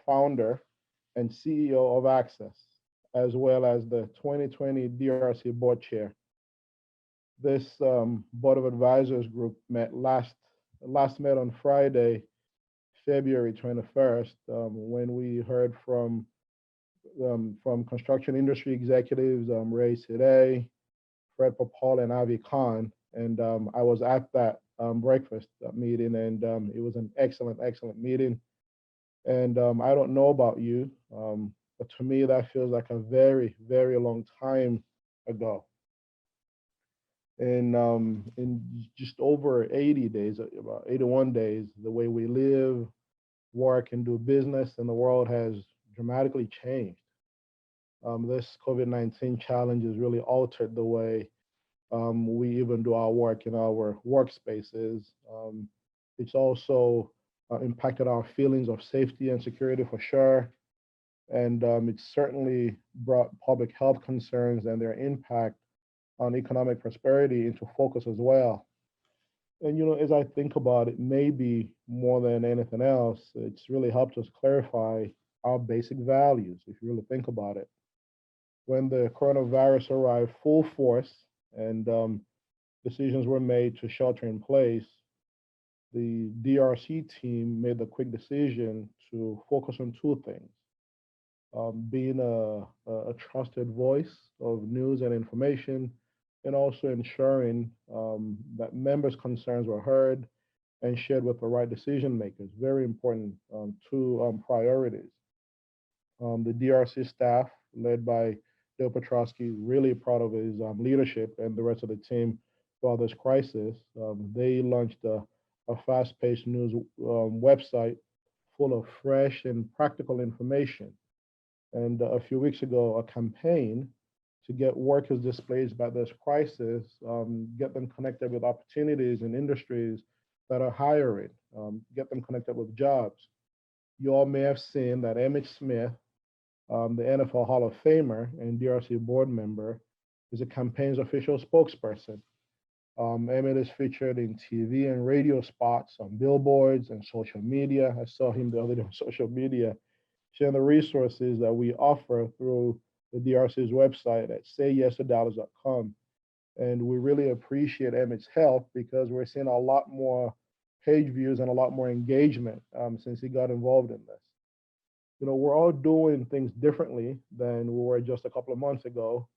founder and CEO of Access, as well as the 2020 DRC Board Chair. This Board of Advisors group met on Friday, February 21st, when we heard from construction industry executives, Ray Side, Fred Popal, and Avi Khan. And I was at that breakfast meeting, and it was an excellent meeting. And I don't know about you, but to me, that feels like a very, very long time ago. In just over 80 days, about 81 days, the way we live, work, and do business in the world has dramatically changed. This COVID-19 challenge has really altered the way we even do our work in our workspaces. It's also impacted our feelings of safety and security for sure. And it's certainly brought public health concerns and their impact on economic prosperity into focus as well. And, as I think about it, maybe more than anything else, it's really helped us clarify our basic values, if you really think about it. When the coronavirus arrived full force and decisions were made to shelter in place, the DRC team made the quick decision to focus on two things. Being a trusted voice of news and information, and also ensuring that members' concerns were heard and shared with the right decision makers. Very important two priorities. The DRC staff, led by Dale Petrosky, really proud of his leadership and the rest of the team throughout this crisis. They launched a fast-paced news website full of fresh and practical information. And a few weeks ago, a campaign to get workers displaced by this crisis, get them connected with opportunities in industries that are hiring, get them connected with jobs. You all may have seen that Emmitt Smith, the NFL Hall of Famer and DRC board member, is the campaign's official spokesperson. Emmitt is featured in TV and radio spots, on billboards and social media. I saw him the other day on social media, sharing the resources that we offer through the DRC's website at sayyestodallas.com. And we really appreciate Emmitt's help because we're seeing a lot more page views and a lot more engagement since he got involved in this. We're all doing things differently than we were just a couple of months ago,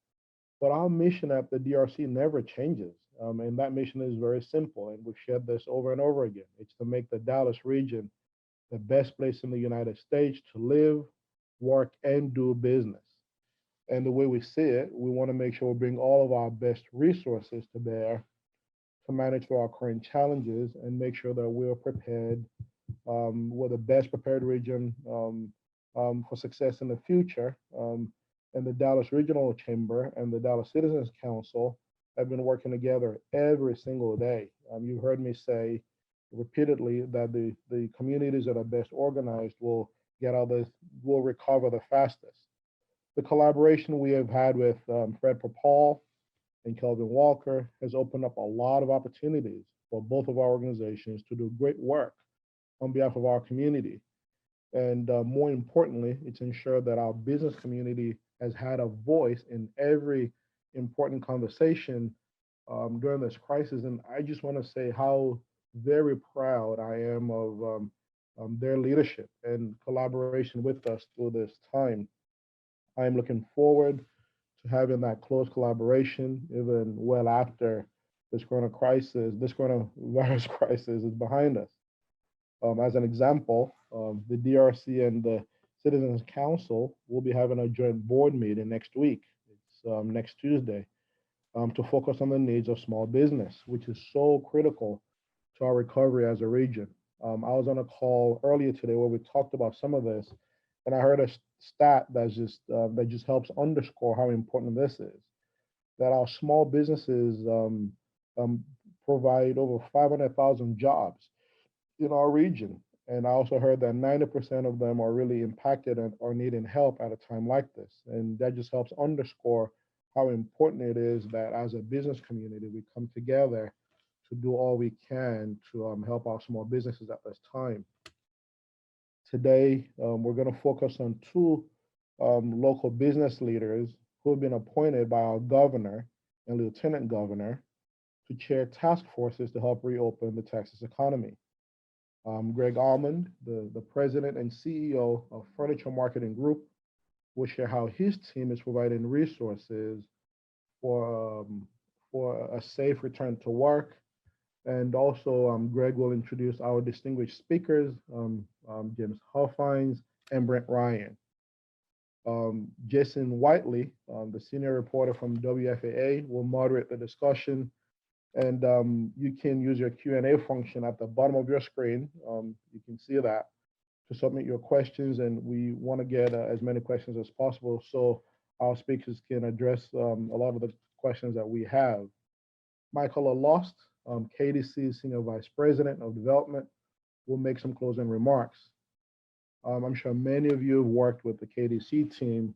but our mission at the DRC never changes. And that mission is very simple, and we've shared this over and over again. It's to make the Dallas region the best place in the United States to live, work, and do business. And the way we see it, we want to make sure we bring all of our best resources to bear to manage through our current challenges and make sure that we're prepared. We're the best prepared region for success in the future. And the Dallas Regional Chamber and the Dallas Citizens Council have been working together every single day. You heard me say repeatedly that the communities that are best organized will get out this, will recover the fastest. The collaboration we have had with Fred Popal and Kelvin Walker has opened up a lot of opportunities for both of our organizations to do great work on behalf of our community. And more importantly, it's ensured that our business community has had a voice in every important conversation during this crisis. And I just want to say how very proud I am of their leadership and collaboration with us through this time. I'm looking forward to having that close collaboration even well after this coronavirus crisis is behind us. As an example, the DRC and the Citizens Council will be having a joint board meeting next week. It's next Tuesday, to focus on the needs of small business, which is so critical to our recovery as a region. I was on a call earlier today where we talked about some of this, and I heard a stat that just helps underscore how important this is. That our small businesses provide over 500,000 jobs in our region. And I also heard that 90% of them are really impacted and are needing help at a time like this. And that just helps underscore how important it is that as a business community, we come together to do all we can to help our small businesses at this time. Today, we're going to focus on two local business leaders who have been appointed by our governor and lieutenant governor to chair task forces to help reopen the Texas economy. Greg ALMOND, the president and CEO of Furniture Marketing Group, will share how his team is providing resources for a safe return to work. And also, Greg will introduce our distinguished speakers, James Huffines and Brint Ryan. Jason Whiteley, the senior reporter from WFAA, will moderate the discussion. And you can use your Q&A function at the bottom of your screen. You can see that to submit your questions. And we want to get as many questions as possible so our speakers can address a lot of the questions that we have. Michael ALOST, KDC's Senior Vice President of Development, will make some closing remarks. I'm sure many of you have worked with the KDC team.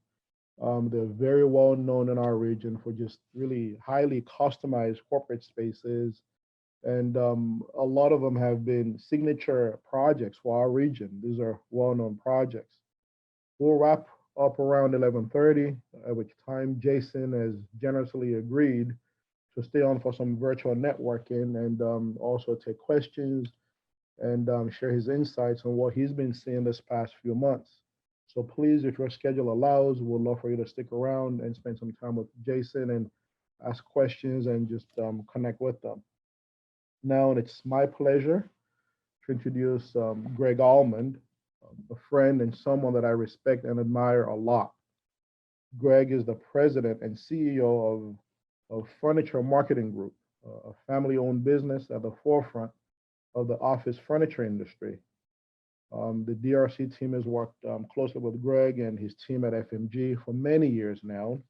They're very well known in our region for just really highly customized corporate spaces. And a lot of them have been signature projects for our region. These are well-known projects. We'll wrap up around 11:30, at which time Jason has generously agreed to stay on for some virtual networking and also take questions and share his insights on what he's been seeing this past few months. So please, if your schedule allows, we'd love for you to stick around and spend some time with Jason and ask questions and just connect with them. Now, it's my pleasure to introduce Greg ALMOND, a friend and someone that I respect and admire a lot. Greg is the president and CEO of Furniture Marketing Group, a family-owned business at the forefront of the office furniture industry. The DRC team has worked closely with Greg and his team at FMG for many years now,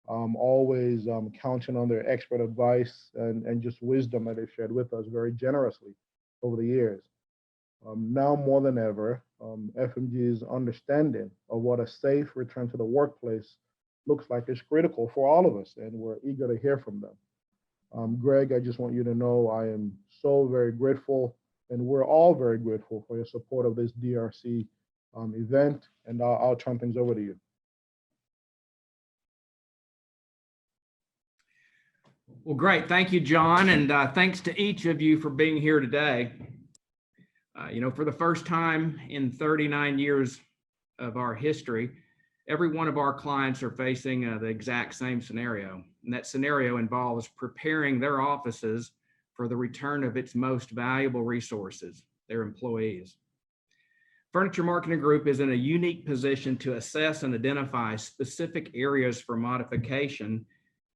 always counting on their expert advice and just wisdom that they've shared with us very generously over the years. Now more than ever, FMG's understanding of what a safe return to the workplace looks like is critical for all of us, and we're eager to hear from them. Greg, I just want you to know I am so very grateful, and we're all very grateful for your support of this DRC event, and I'll turn things over to you. Well, great. Thank you, John, and thanks to each of you for being here today. For the first time in 39 years of our history, every one of our clients are facing the exact same scenario. And that scenario involves preparing their offices for the return of its most valuable resources, their employees. Furniture Marketing Group is in a unique position to assess and identify specific areas for modification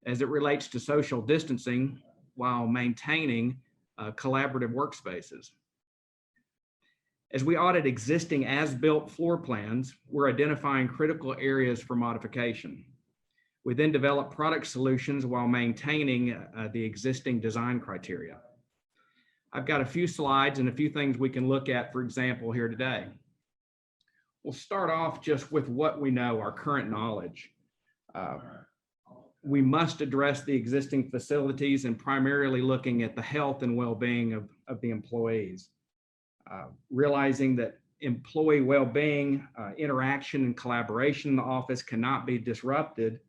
as it relates to social distancing while maintaining collaborative workspaces. As we audit existing as-built floor plans, we're identifying critical areas for modification. We then develop product solutions while maintaining the existing design criteria. I've got a few slides and a few things we can look at, for example, here today. We'll start off just with what we know, our current knowledge. We must address the existing facilities and primarily looking at the health and well-being of the employees. Realizing that employee well-being, interaction and collaboration in the office cannot be disrupted,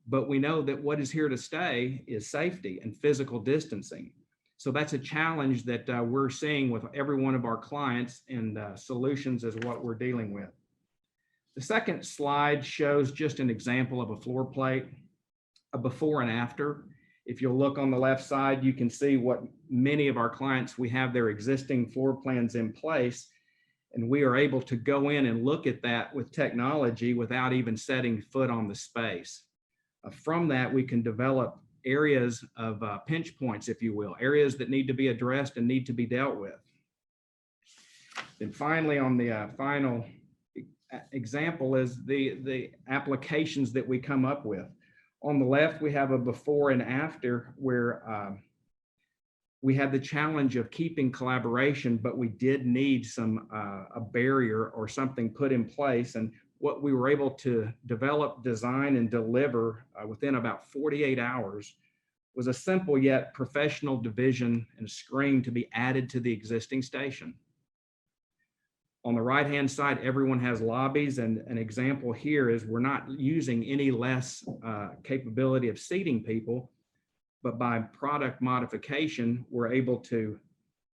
but we know that what is here to stay is safety and physical distancing. So that's a challenge that we're seeing with every one of our clients, and solutions is what we're dealing with. The second slide shows just an example of a floor plate, a before and after. If you'll look on the left side, you can see what many of our clients, we have their existing floor plans in place, and we are able to go in and look at that with technology without even setting foot on the space. From that, we can develop areas of pinch points, if you will, areas that need to be addressed and need to be dealt with. Then finally, on the final example is the applications that we come up with. On the left, we have a before and after where we had the challenge of keeping collaboration, but we did need a barrier or something put in place. And what we were able to develop, design, and deliver within about 48 hours was a simple yet professional division and screen to be added to the existing station. On the right-hand side, everyone has lobbies, and an example here is we're not using any less capability of seating people, but by product modification, we're able to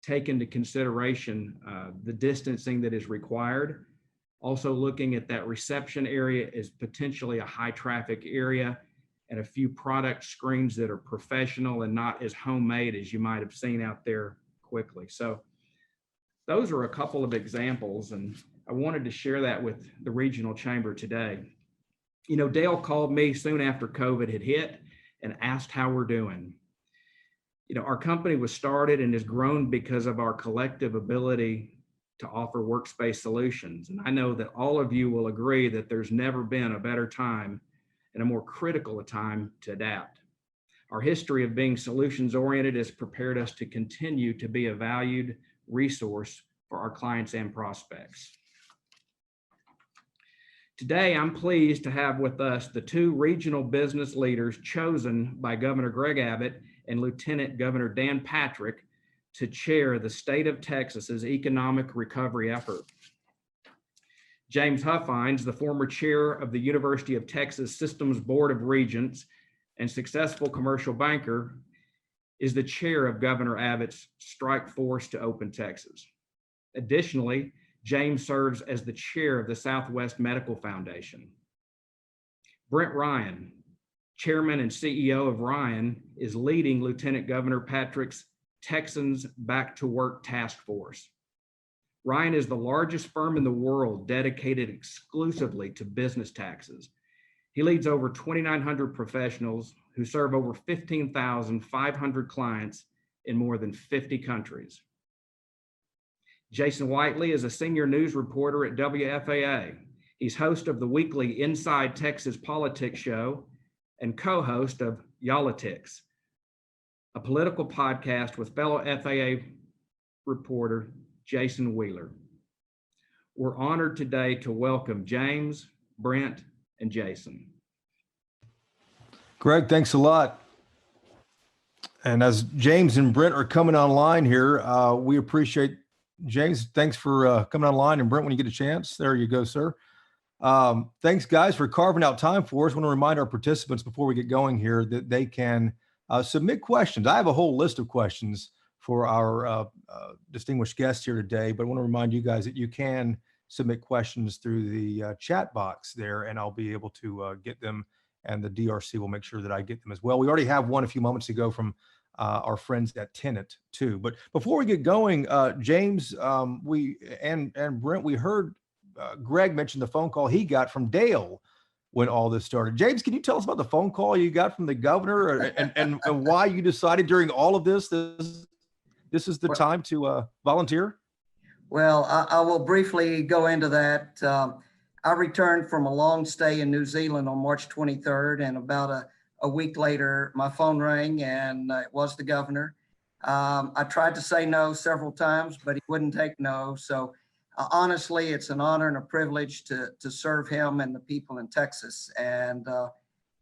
take into consideration the distancing that is required. Also looking at that reception area is potentially a high traffic area, and a few product screens that are professional and not as homemade as you might have seen out there quickly. So those are a couple of examples, and I wanted to share that with the regional chamber today. You know, Dale called me soon after COVID had hit and asked how we're doing. You know, our company was started and has grown because of our collective ability to offer workspace solutions. And I know that all of you will agree that there's never been a better time and a more critical a time to adapt. Our history of being solutions oriented has prepared us to continue to be a valued resource for our clients and prospects. Today, I'm pleased to have with us the two regional business leaders chosen by Governor Greg Abbott and Lieutenant Governor Dan Patrick to chair the state of Texas's economic recovery effort. James Huffines, the former chair of the University of Texas Systems Board of Regents and successful commercial banker, is the chair of Governor Abbott's Strike Force to Open Texas. Additionally, James serves as the chair of the Southwest Medical Foundation. Brint Ryan, chairman and CEO of Ryan, is leading Lieutenant Governor Patrick's Texans Back to Work Task Force. Ryan is the largest firm in the world dedicated exclusively to business taxes. He leads over 2,900 professionals who serve over 15,500 clients in more than 50 countries. Jason Whiteley is a senior news reporter at WFAA. He's host of the weekly Inside Texas Politics show and co-host of Y'all-itics, a political podcast with fellow FAA reporter Jason Wheeler. We're honored today to welcome James, Brent, and Jason. Greg, thanks a lot. And as James and Brent are coming online here, we appreciate James. Thanks for coming online, and Brent, when you get a chance, there you go, sir. Thanks, guys, for carving out time for us. I want to remind our participants before we get going here that they can submit questions. I have a whole list of questions for our distinguished guests here today, but I want to remind you guys that you can submit questions through the chat box there, and I'll be able to get them, and the DRC will make sure that I get them as well. We already have one a few moments ago from our friends at Tenet too. But before we get going, James, and Brent, we heard Greg mention the phone call he got from Dale when all this started. James, can you tell us about the phone call you got from the governor and why you decided during all of this this is the time to volunteer? Well, I will briefly go into that. I returned from a long stay in New Zealand on March 23rd, and about a week later, my phone rang, and it was the governor. I tried to say no several times, but he wouldn't take no. So honestly, it's an honor and a privilege to serve him and the people in Texas. And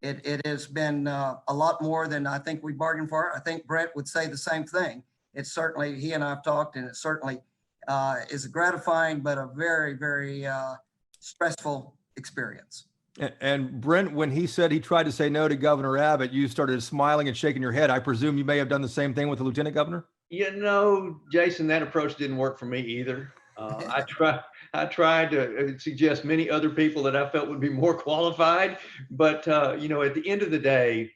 it has been a lot more than I think we bargained for. I think Brett would say the same thing. It's certainly, he and I have talked, and it certainly is gratifying, but a very, very stressful experience. And Brent, when he said he tried to say no to Governor Abbott, you started smiling and shaking your head. I presume you may have done the same thing with the Lieutenant Governor? You know, Jason, that approach didn't work for me either. I tried to suggest many other people that I felt would be more qualified, but you know, at the end of the day,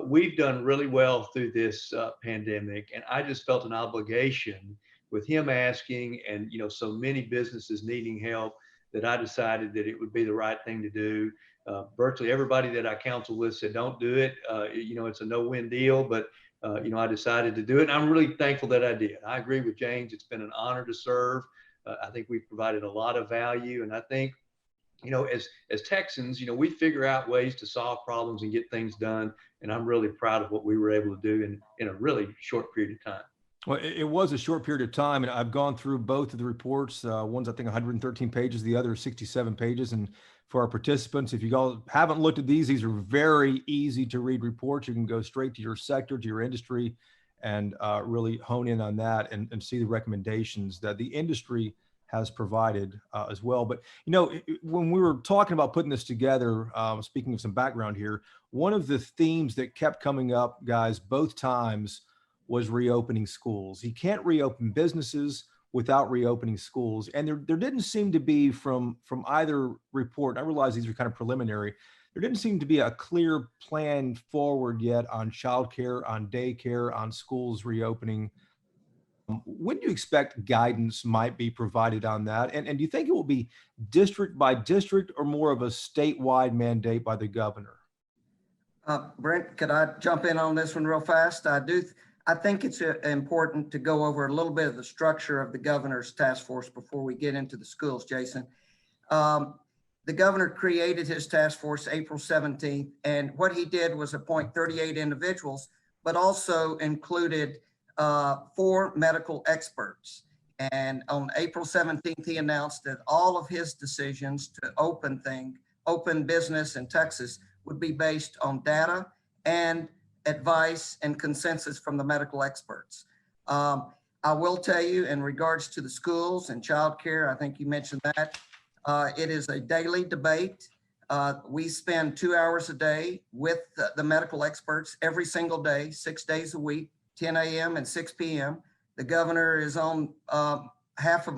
we've done really well through this pandemic, and I just felt an obligation with him asking, and you know, so many businesses needing help, that I decided that it would be the right thing to do. Virtually everybody that I counseled with said, don't do it. You know, it's a no-win deal, but you know, I decided to do it. And I'm really thankful that I did. I agree with James. It's been an honor to serve. I think we've provided a lot of value. And I think, you know, as Texans, you know, we figure out ways to solve problems and get things done. And I'm really proud of what we were able to do in a really short period of time. Well, it was a short period of time, and I've gone through both of the reports. One's, I think, 113 pages. The other is 67 pages. And for our participants, if you all haven't looked at these are very easy to read reports. You can go straight to your sector, to your industry, and really hone in on that and see the recommendations that the industry has provided as well. But, you know, when we were talking about putting this together, speaking of some background here, one of the themes that kept coming up, guys, both times was reopening schools. You can't reopen businesses without reopening schools. And there didn't seem to be from either report, I realize these are kind of preliminary, there didn't seem to be a clear plan forward yet on childcare, on daycare, on schools reopening. When do you expect guidance might be provided on that? And do you think it will be district by district or more of a statewide mandate by the governor? Brent, could I jump in on this one real fast? I think it's important to go over a little bit of the structure of the governor's task force before we get into the schools, Jason. The governor created his task force April 17th, and what he did was appoint 38 individuals, but also included 4 medical experts. And on April 17th, he announced that all of his decisions to open business in Texas would be based on data and advice and consensus from the medical experts. I will tell you, in regards to the schools and childcare, I think you mentioned that, it is a daily debate. We spend 2 hours a day with the medical experts every single day, 6 days a week, 10 a.m. and 6 p.m. The governor is on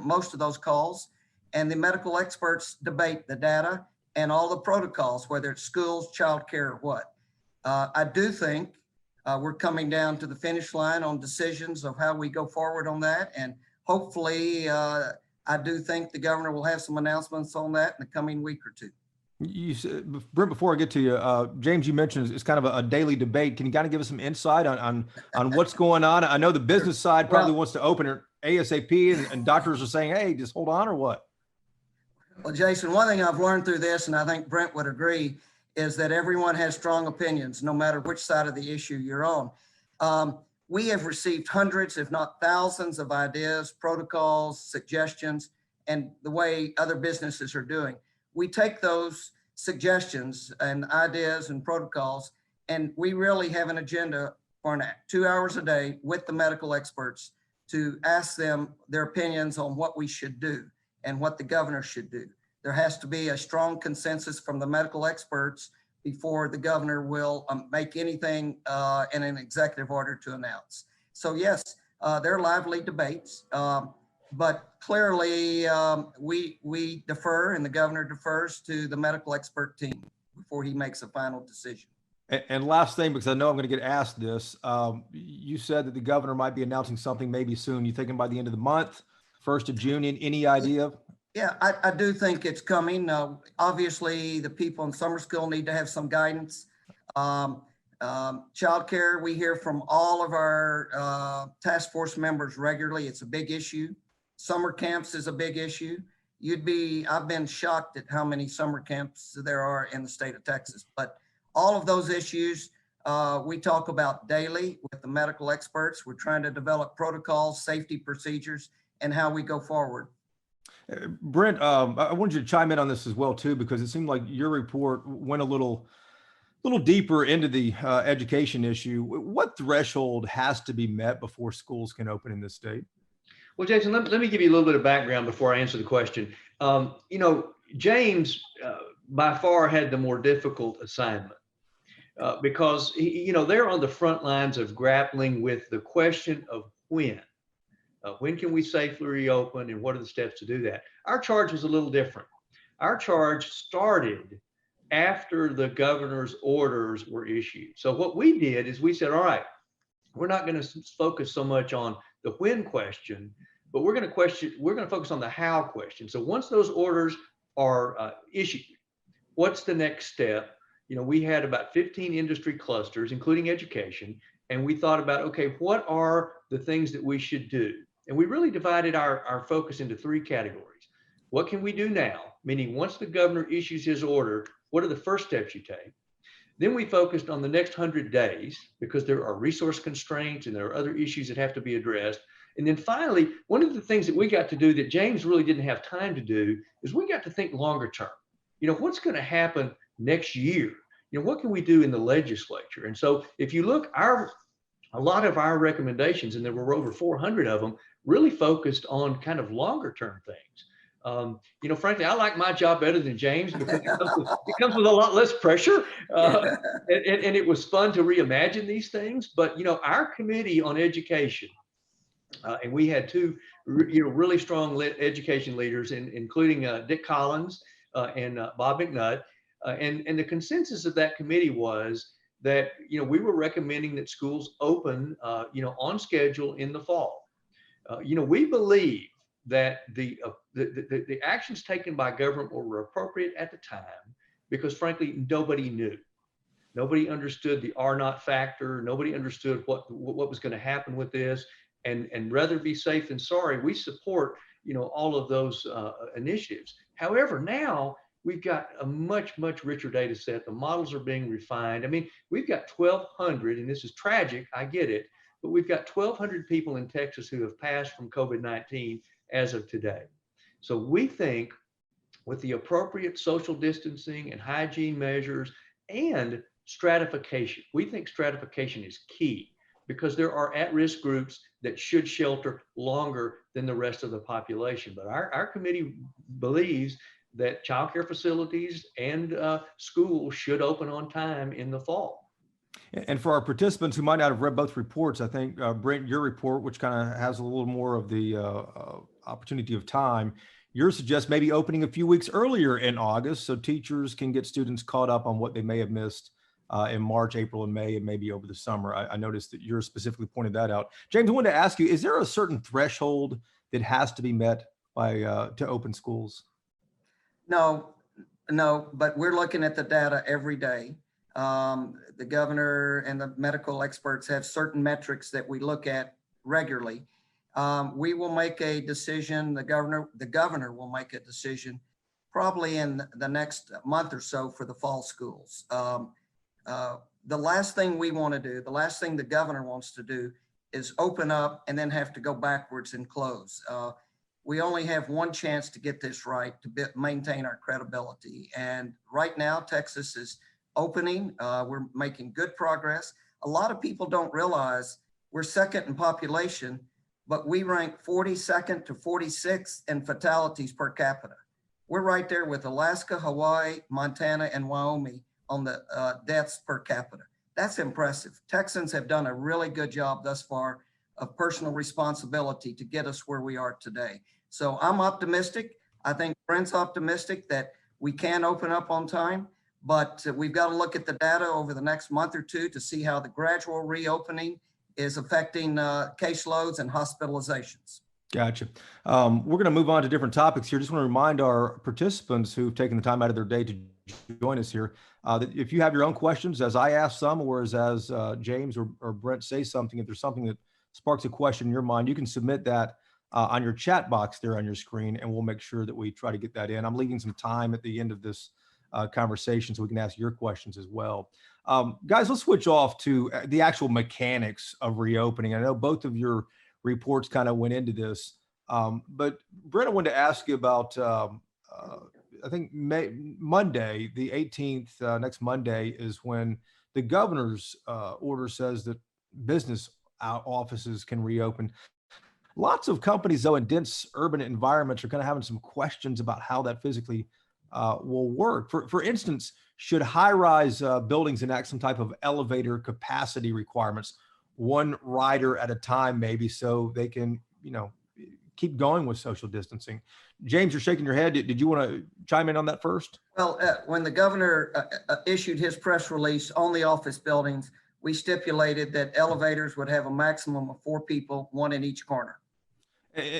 most of those calls, and the medical experts debate the data and all the protocols, whether it's schools, childcare, or what. I do think we're coming down to the finish line on decisions of how we go forward on that. And hopefully, I do think the governor will have some announcements on that in the coming week or two. You said, Brent, before I get to you, James, you mentioned it's kind of a daily debate. Can you kind of give us some insight on what's going on? I know the business side probably wants to open it ASAP, and doctors are saying, hey, just hold on, or what? Well, Jason, one thing I've learned through this, and I think Brent would agree, is that everyone has strong opinions, no matter which side of the issue you're on. We have received hundreds, if not thousands, of ideas, protocols, suggestions, and the way other businesses are doing. We take those suggestions and ideas and protocols, and we really have an agenda for 2 hours a day with the medical experts to ask them their opinions on what we should do and what the governor should do. There has to be a strong consensus from the medical experts before the governor will make anything in an executive order to announce. So yes, there are lively debates, but clearly we defer, and the governor defers to the medical expert team before he makes a final decision. And last thing, because I know I'm going to get asked this, you said that the governor might be announcing something maybe soon. You thinking by the end of the month, 1st of June, any idea? Yeah, I do think it's coming. Obviously, the people in summer school need to have some guidance. Childcare, we hear from all of our task force members regularly. It's a big issue. Summer camps is a big issue. I've been shocked at how many summer camps there are in the state of Texas. But all of those issues we talk about daily with the medical experts. We're trying to develop protocols, safety procedures, and how we go forward. Brent, I wanted you to chime in on this as well too, because it seemed like your report went a little deeper into the education issue. What threshold has to be met before schools can open in this state? Well, Jason, let me give you a little bit of background before I answer the question. James by far had the more difficult assignment because they're on the front lines of grappling with the question of when. When can we safely reopen, and what are the steps to do that? Our charge was a little different. Our charge started after the governor's orders were issued. So what we did is we said, all right, we're not going to focus so much on the when question, but we're going to focus on the how question. So once those orders are issued, what's the next step? We had about 15 industry clusters, including education, and we thought about, okay, what are the things that we should do? And we really divided our focus into 3 categories. What can we do now? Meaning once the governor issues his order, what are the first steps you take? Then we focused on the next 100 days because there are resource constraints and there are other issues that have to be addressed. And then finally, one of the things that we got to do that James really didn't have time to do is we got to think longer term. What's going to happen next year? What can we do in the legislature? And so if you look, our a lot of our recommendations, and there were over 400 of them, really focused on kind of longer term things. You know, frankly, I like my job better than James because it comes with a lot less pressure. And it was fun to reimagine these things. But, you know, our committee on education, and we had two, you know, really strong education leaders, including Dick Collins and Bob McNutt. And the consensus of that committee was that, you know, we were recommending that schools open, you know, on schedule in the fall. You know, we believe that the actions taken by government were appropriate at the time because, frankly, nobody knew. Nobody understood the R naught factor. Nobody understood what was going to happen with this. And rather be safe than sorry, we support, you know, all of those initiatives. However, now we've got a much richer data set. The models are being refined. I mean, we've got 1,200, and this is tragic, I get it, but we've got 1,200 people in Texas who have passed from COVID-19 as of today. So we think with the appropriate social distancing and hygiene measures and stratification, we think stratification is key because there are at-risk groups that should shelter longer than the rest of the population. But our committee believes that childcare facilities and schools should open on time in the fall. And for our participants who might not have read both reports, I think, Brent, your report, which kind of has a little more of the opportunity of time, yours suggests maybe opening a few weeks earlier in August so teachers can get students caught up on what they may have missed in March, April, and May, and maybe over the summer. I noticed that yours specifically pointed that out. James, I wanted to ask you, is there a certain threshold that has to be met by to open schools? No, but we're looking at the data every day. The governor and the medical experts have certain metrics that we look at regularly. We will make a decision. The governor will make a decision probably in the next month or so for the fall schools. The last thing we want to do, the last thing the governor wants to do is open up and then have to go backwards and close. We only have one chance to get this right, to maintain our credibility. And right now, Texas is opening. We're making good progress. A lot of people don't realize we're second in population, but we rank 42nd to 46th in fatalities per capita. We're right there with Alaska, Hawaii, Montana, and Wyoming on the deaths per capita. That's impressive. Texans have done a really good job thus far of personal responsibility to get us where we are today. So I'm optimistic. I think Brent's optimistic that we can open up on time, but we've got to look at the data over the next month or two to see how the gradual reopening is affecting caseloads and hospitalizations. Gotcha. We're going to move on to different topics here. Just want to remind our participants who've taken the time out of their day to join us here that if you have your own questions, as I ask some, or as James or Brent say something, if there's something that sparks a question in your mind, you can submit that on your chat box there on your screen, and we'll make sure that we try to get that in. I'm leaving some time at the end of this conversation so we can ask your questions as well. Guys, let's switch off to the actual mechanics of reopening. I know both of your reports kind of went into this, but Brent, I wanted to ask you about, I think Monday, the 18th, next Monday is when the governor's order says that business offices can reopen. Lots of companies, though, in dense urban environments are kind of having some questions about how that physically will work. For instance, should high-rise buildings enact some type of elevator capacity requirements, one rider at a time, maybe, so they can, you know, keep going with social distancing? James, you're shaking your head. Did you want to chime in on that first? Well, when the governor issued his press release on the office buildings, we stipulated that elevators would have a maximum of 4 people, 1 in each corner.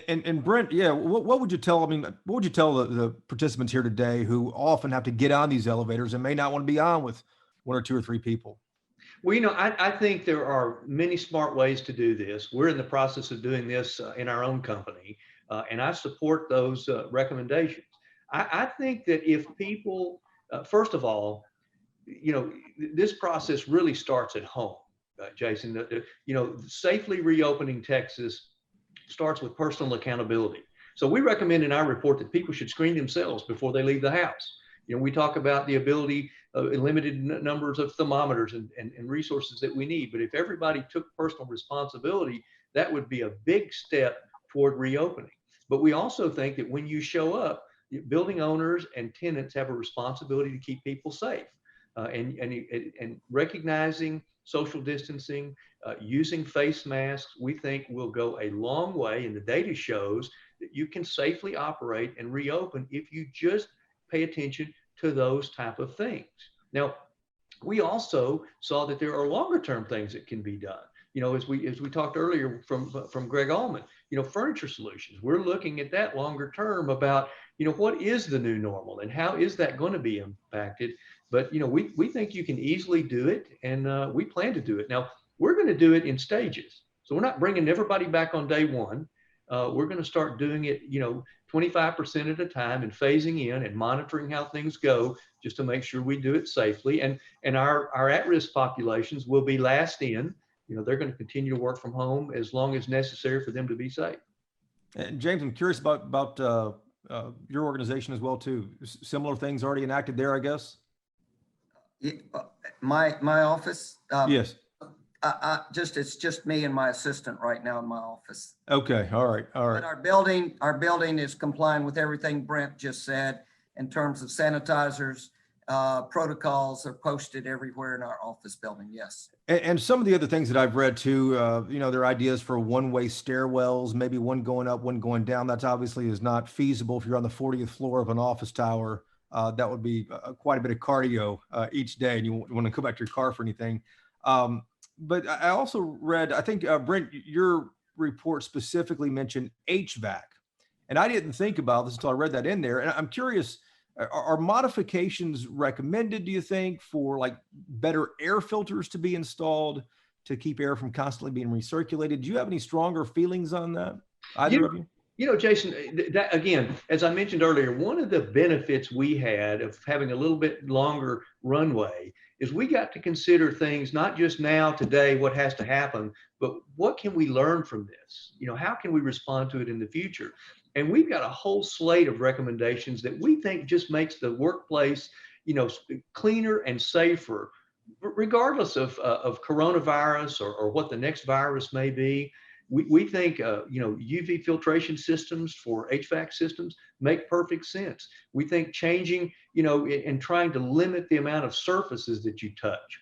And Brent, yeah, what would you tell? I mean, what would you tell the participants here today who often have to get on these elevators and may not want to be on with 1 or 2 or 3 people? Well, you know, I think there are many smart ways to do this. We're in the process of doing this in our own company, and I support those recommendations. I think that if people, first of all, you know, this process really starts at home, Jason. You know, safely reopening Texas starts with personal accountability. So we recommend in our report that people should screen themselves before they leave the house. You know, we talk about the ability limited numbers of thermometers and resources that we need. But if everybody took personal responsibility, that would be a big step toward reopening. But we also think that when you show up, building owners and tenants have a responsibility to keep people safe, and recognizing social distancing, using face masks, we think will go a long way. And the data shows that you can safely operate and reopen if you just pay attention to those type of things. Now, we also saw that there are longer term things that can be done. You know, as we talked earlier from Greg Allman, you know, furniture solutions. We're looking at that longer term about, you know, what is the new normal and how is that going to be impacted? But, you know, we think you can easily do it, and we plan to do it. Now, we're going to do it in stages. So we're not bringing everybody back on day one. We're going to start doing it, you know, 25% at a time and phasing in and monitoring how things go just to make sure we do it safely. And our at-risk populations will be last in. You know, they're going to continue to work from home as long as necessary for them to be safe. And James, I'm curious about your organization as well too. Similar things already enacted there, I guess. My office. Yes. It's just me and my assistant right now in my office. Okay. All right. But our building is complying with everything Brent just said in terms of sanitizers. Protocols are posted everywhere in our office building. Yes. And some of the other things that I've read too, you know, there are ideas for one-way stairwells, maybe one going up, one going down. That's obviously is not feasible if you're on the 40th floor of an office tower. That would be quite a bit of cardio each day, and you want to go back to your car for anything. But I also read, I think, Brent, your report specifically mentioned HVAC. And I didn't think about this until I read that in there. And I'm curious, are modifications recommended, do you think, for like better air filters to be installed to keep air from constantly being recirculated? Do you have any stronger feelings on that? Either of you? You know, Jason, that, again, as I mentioned earlier, one of the benefits we had of having a little bit longer runway is we got to consider things, not just now, today, what has to happen, but what can we learn from this? You know, how can we respond to it in the future? And we've got a whole slate of recommendations that we think just makes the workplace, you know, cleaner and safer, regardless of coronavirus or what the next virus may be. We think, you know, UV filtration systems for HVAC systems make perfect sense. We think changing, you know, and trying to limit the amount of surfaces that you touch.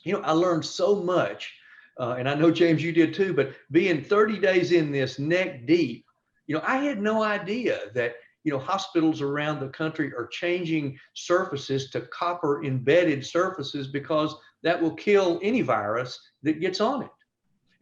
You know, I learned so much, and I know, James, you did too, but being 30 days in this neck deep, you know, I had no idea that, you know, hospitals around the country are changing surfaces to copper embedded surfaces because that will kill any virus that gets on it.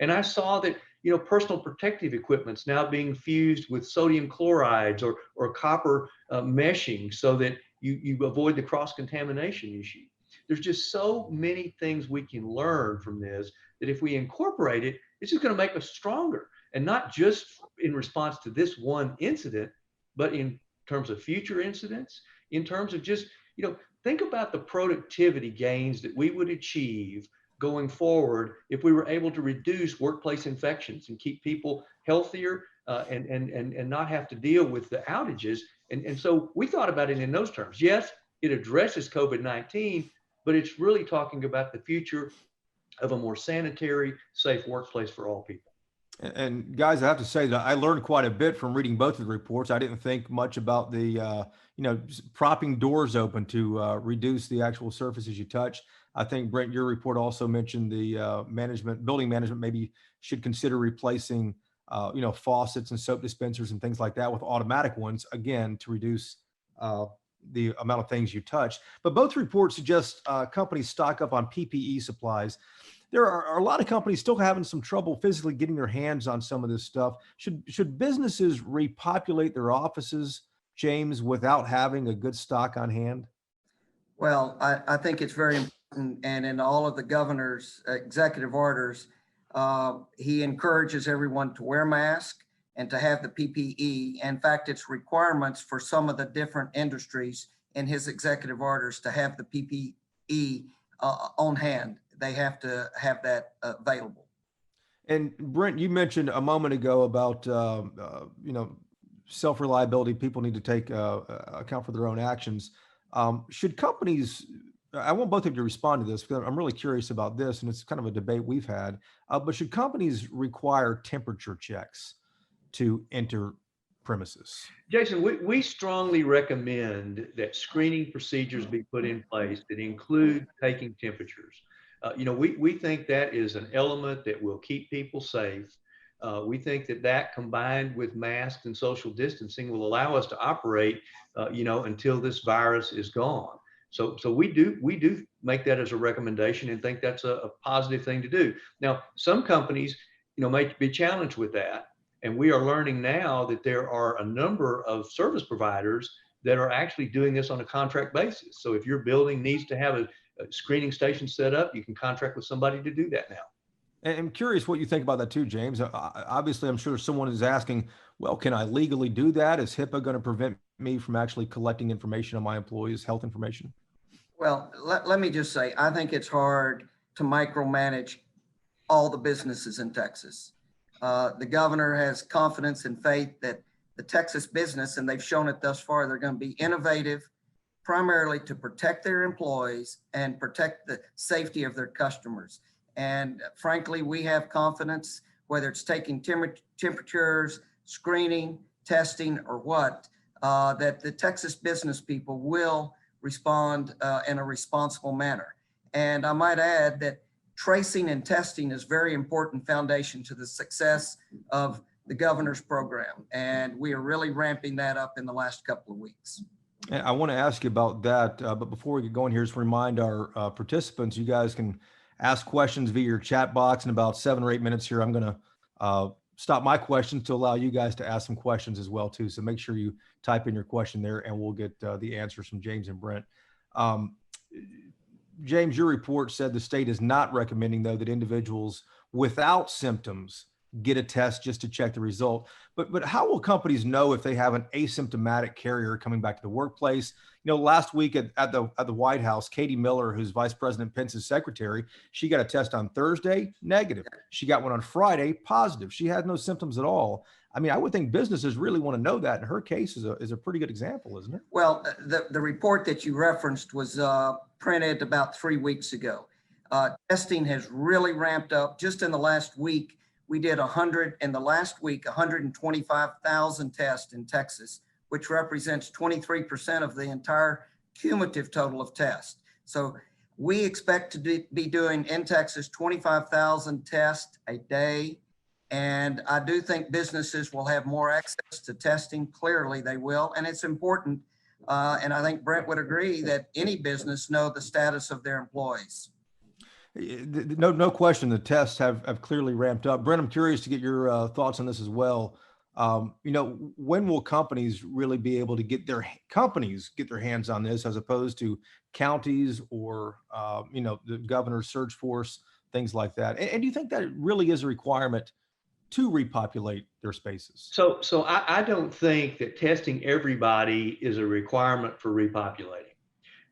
And I saw that, you know, personal protective equipment's now being fused with sodium chlorides or copper meshing so that you avoid the cross-contamination issue. There's just so many things we can learn from this that if we incorporate it, it's just going to make us stronger. And not just in response to this one incident, but in terms of future incidents, in terms of just, you know, think about the productivity gains that we would achieve going forward if we were able to reduce workplace infections and keep people healthier and not have to deal with the outages. And so we thought about it in those terms. Yes, it addresses COVID-19, but it's really talking about the future of a more sanitary, safe workplace for all people. And guys, I have to say that I learned quite a bit from reading both of the reports. I didn't think much about the, you know, propping doors open to reduce the actual surfaces you touch. I think, Brent, your report also mentioned the building management maybe should consider replacing, you know, faucets and soap dispensers and things like that with automatic ones, again, to reduce the amount of things you touch. But both reports suggest companies stock up on PPE supplies. There are a lot of companies still having some trouble physically getting their hands on some of this stuff. Should businesses repopulate their offices, James, without having a good stock on hand? Well, I think it's very important, and in all of the governor's executive orders, he encourages everyone to wear masks and to have the PPE. In fact, it's requirements for some of the different industries in his executive orders to have the PPE on hand. They have to have that available. And Brent, you mentioned a moment ago about, you know, self-reliability. People need to take account for their own actions. Should companies I want both of you to respond to this because I'm really curious about this, and it's kind of a debate we've had. But should companies require temperature checks to enter premises? Jason, we strongly recommend that screening procedures be put in place that include taking temperatures. We think that is an element that will keep people safe. We think that combined with masks and social distancing will allow us to operate, until this virus is gone. So we do make that as a recommendation and think that's a positive thing to do. Now, some companies, may be challenged with that. And we are learning now that there are a number of service providers that are actually doing this on a contract basis. So if your building needs to have a screening station set up, you can contract with somebody to do that now. And I'm curious what you think about that too, James. Obviously, I'm sure someone is asking, well, can I legally do that? Is HIPAA going to prevent me from actually collecting information on my employees' health information? Well, let me just say, I think it's hard to micromanage all the businesses in Texas. The governor has confidence and faith that the Texas business, and they've shown it thus far, they're going to be innovative, primarily to protect their employees and protect the safety of their customers. And frankly, we have confidence, whether it's taking temperatures, screening, testing, or what, that the Texas business people will respond in a responsible manner. And I might add that tracing and testing is very important foundation to the success of the governor's program. And we are really ramping that up in the last couple of weeks. And I want to ask you about that. But before we get going here, just remind our participants, you guys can ask questions via your chat box. In about 7 or 8 minutes here, I'm going to stop my questions to allow you guys to ask some questions as well too. So make sure you type in your question there and we'll get the answers from James and Brent. James, your report said the state is not recommending, though, that individuals without symptoms get a test just to check the result. But how will companies know if they have an asymptomatic carrier coming back to the workplace? Last week at the White House, Katie Miller, who's Vice President Pence's secretary, she got a test on Thursday, negative. She got one on Friday, positive. She had no symptoms at all. I mean, I would think businesses really want to know that. And her case is a pretty good example, isn't it? Well, the report that you referenced was printed about 3 weeks ago. Testing has really ramped up. Just in the last week, we did 125,000 tests in Texas, which represents 23% of the entire cumulative total of tests. So we expect to be doing in Texas 25,000 tests a day. And I do think businesses will have more access to testing. Clearly they will. And it's important. And I think Brent would agree that any business know the status of their employees. No question. The tests have clearly ramped up. Brent, I'm curious to get your thoughts on this as well. When will companies really be able to get their hands on this as opposed to counties or, the governor's search force, things like that? And do you think that it really is a requirement to repopulate their spaces? So I don't think that testing everybody is a requirement for repopulating.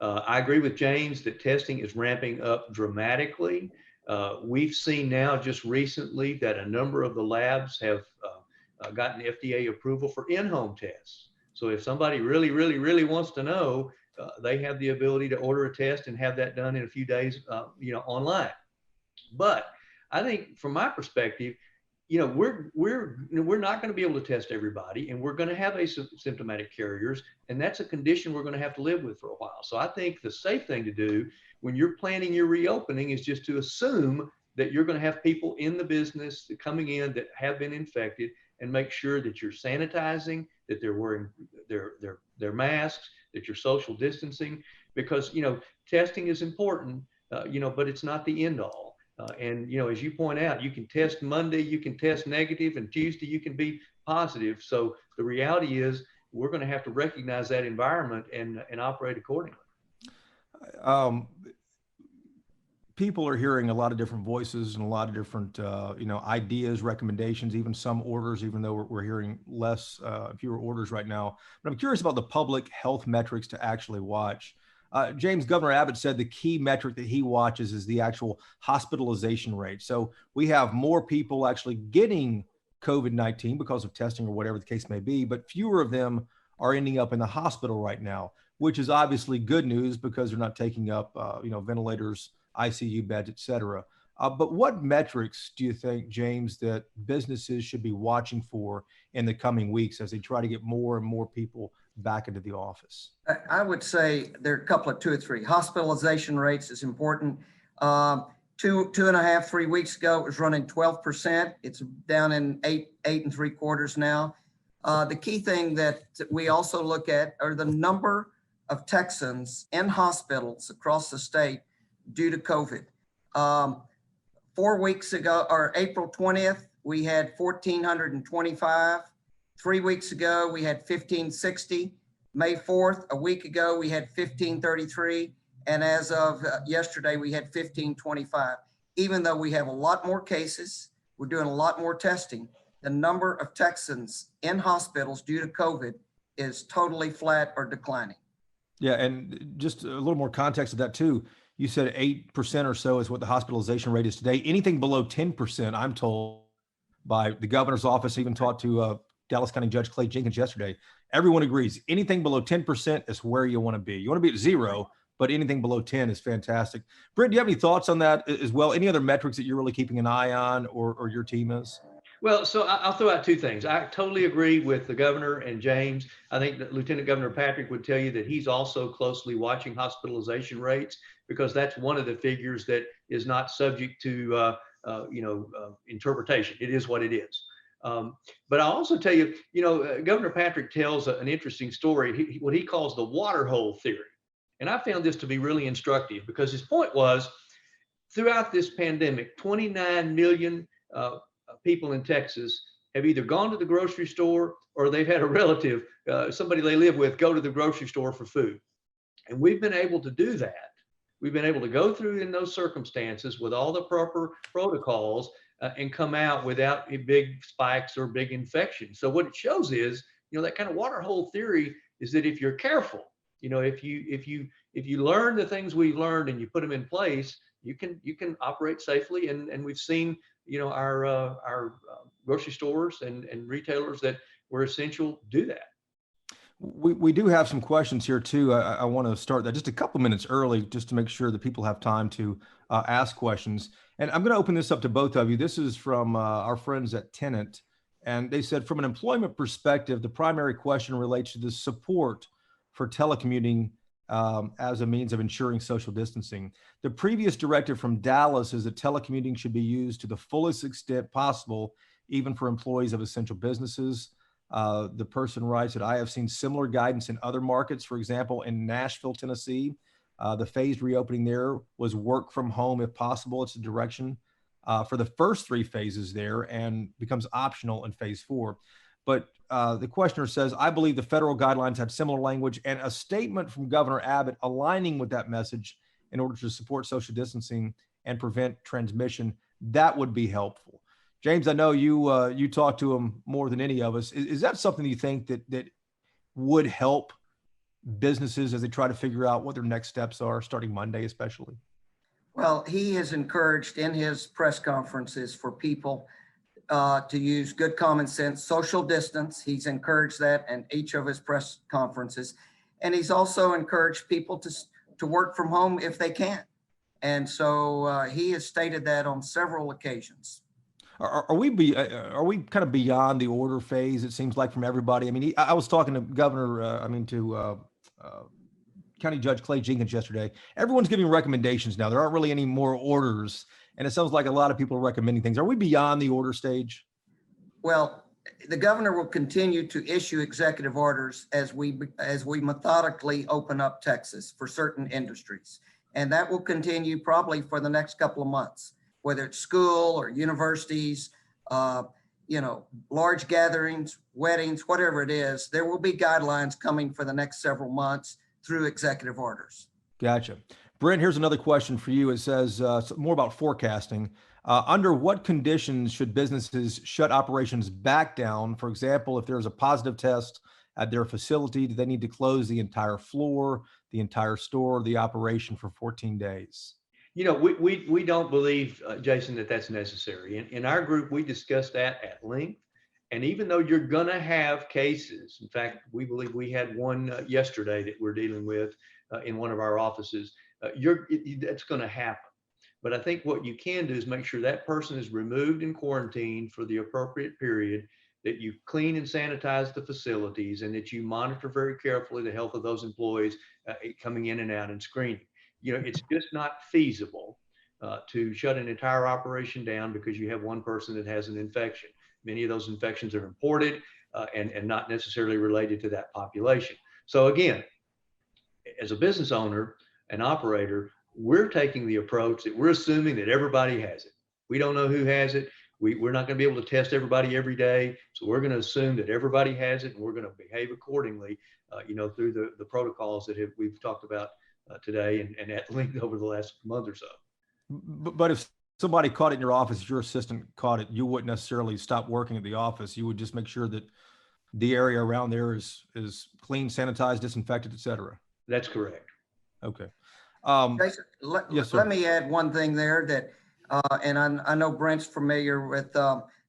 I agree with James that testing is ramping up dramatically. We've seen now just recently that a number of the labs have gotten FDA approval for in-home tests. So if somebody really, really, really wants to know, they have the ability to order a test and have that done in a few days, online. But I think from my perspective, we're not going to be able to test everybody, and we're going to have asymptomatic carriers, and that's a condition we're going to have to live with for a while. So I think the safe thing to do when you're planning your reopening is just to assume that you're going to have people in the business coming in that have been infected, and make sure that you're sanitizing, that they're wearing their masks, that you're social distancing, because testing is important, but it's not the end all. And as you point out, you can test Monday, you can test negative, and Tuesday you can be positive. So the reality is we're going to have to recognize that environment and operate accordingly. People are hearing a lot of different voices and a lot of different, ideas, recommendations, even some orders, even though we're hearing fewer orders right now. But I'm curious about the public health metrics to actually watch. James, Governor Abbott said the key metric that he watches is the actual hospitalization rate. So we have more people actually getting COVID-19 because of testing or whatever the case may be, but fewer of them are ending up in the hospital right now. which is obviously good news because they're not taking up, ventilators, ICU beds, et cetera. But what metrics do you think, James, that businesses should be watching for in the coming weeks as they try to get more and more people back into the office? I would say there are a couple of 2 or 3. Hospitalization rates is important. 2.5, 3 weeks ago, it was running 12%. It's down in 8.75 now. The key thing that we also look at are the number of Texans in hospitals across the state due to COVID. 4 weeks ago, or April 20th, we had 1,425. 3 weeks ago, we had 1,560. May 4th, a week ago, we had 1,533. And as of yesterday, we had 1,525. Even though we have a lot more cases, we're doing a lot more testing, the number of Texans in hospitals due to COVID is totally flat or declining. Yeah, and just a little more context of that too. You said 8% or so is what the hospitalization rate is today. Anything below 10%, I'm told by the governor's office, even talked to Dallas County Judge Clay Jenkins yesterday. Everyone agrees anything below 10% is where you want to be. You want to be at 0, but anything below 10 is fantastic. Brent, do you have any thoughts on that as well? Any other metrics that you're really keeping an eye on or your team is? Well, so I'll throw out 2 things. I totally agree with the governor and James. I think that Lieutenant Governor Patrick would tell you that he's also closely watching hospitalization rates, because that's one of the figures that is not subject to interpretation. It is what it is. But I'll also tell you, Governor Patrick tells an interesting story, what he calls the water hole theory. And I found this to be really instructive, because his point was, throughout this pandemic, 29 million people in Texas have either gone to the grocery store or they've had a relative, somebody they live with, go to the grocery store for food. And we've been able to do that. We've been able to go through in those circumstances with all the proper protocols and come out without big spikes or big infections. So what it shows is, that kind of water hole theory is that if you're careful, if you learn the things we've learned and you put them in place, you can operate safely. And we've seen, our grocery stores and retailers that were essential do that. We do have some questions here too. I want to start that just a couple minutes early, just to make sure that people have time to ask questions. And I'm going to open this up to both of you. This is from our friends at Tenant. And they said, from an employment perspective, the primary question relates to the support for telecommuting as a means of ensuring social distancing. The previous directive from Dallas is that telecommuting should be used to the fullest extent possible, even for employees of essential businesses. The person writes that I have seen similar guidance in other markets. For example, in Nashville, Tennessee, the phased reopening there was work from home if possible. It's a direction for the first 3 phases there, and becomes optional in phase 4. But the questioner says, I believe the federal guidelines had similar language, and a statement from Governor Abbott aligning with that message in order to support social distancing and prevent transmission. That would be helpful. James, I know you talk to him more than any of us. Is that something you think that would help businesses as they try to figure out what their next steps are, starting Monday especially? Well, he has encouraged in his press conferences for people to use good common sense, social distance. He's encouraged that in each of his press conferences. And he's also encouraged people to work from home if they can. And so he has stated that on several occasions. Are we kind of beyond the order phase? It seems like from everybody. I mean, I was talking to County Judge Clay Jenkins yesterday. Everyone's giving recommendations now. There aren't really any more orders, and it sounds like a lot of people are recommending things. Are we beyond the order stage? Well, the governor will continue to issue executive orders as we methodically open up Texas for certain industries, and that will continue probably for the next couple of months. Whether it's school or universities, large gatherings, weddings, whatever it is, there will be guidelines coming for the next several months through executive orders. Gotcha. Brent, here's another question for you. It says more about forecasting. Under what conditions should businesses shut operations back down? For example, if there's a positive test at their facility, do they need to close the entire floor, the entire store, the operation for 14 days? We don't believe, Jason, that that's necessary. In our group, we discussed that at length, And even though you're going to have cases, in fact, we believe we had one yesterday that we're dealing with in one of our offices, that's going to happen. But I think what you can do is make sure that person is removed and quarantined for the appropriate period, that you clean and sanitize the facilities, and that you monitor very carefully the health of those employees coming in and out and screening. It's just not feasible to shut an entire operation down because you have one person that has an infection. Many of those infections are imported and not necessarily related to that population. So again, as a business owner and operator, we're taking the approach that we're assuming that everybody has it. We don't know who has it. We're not going to be able to test everybody every day. So we're going to assume that everybody has it, and we're going to behave accordingly, through the protocols that we've talked about today and at length over the last month or so. But if somebody caught it in your office, your assistant caught it, you wouldn't necessarily stop working at the office. You would just make sure that the area around there is clean, sanitized, disinfected, et cetera. That's correct. Okay. Jason, Yes, sir. let me add one thing there that, and I know Brent's familiar with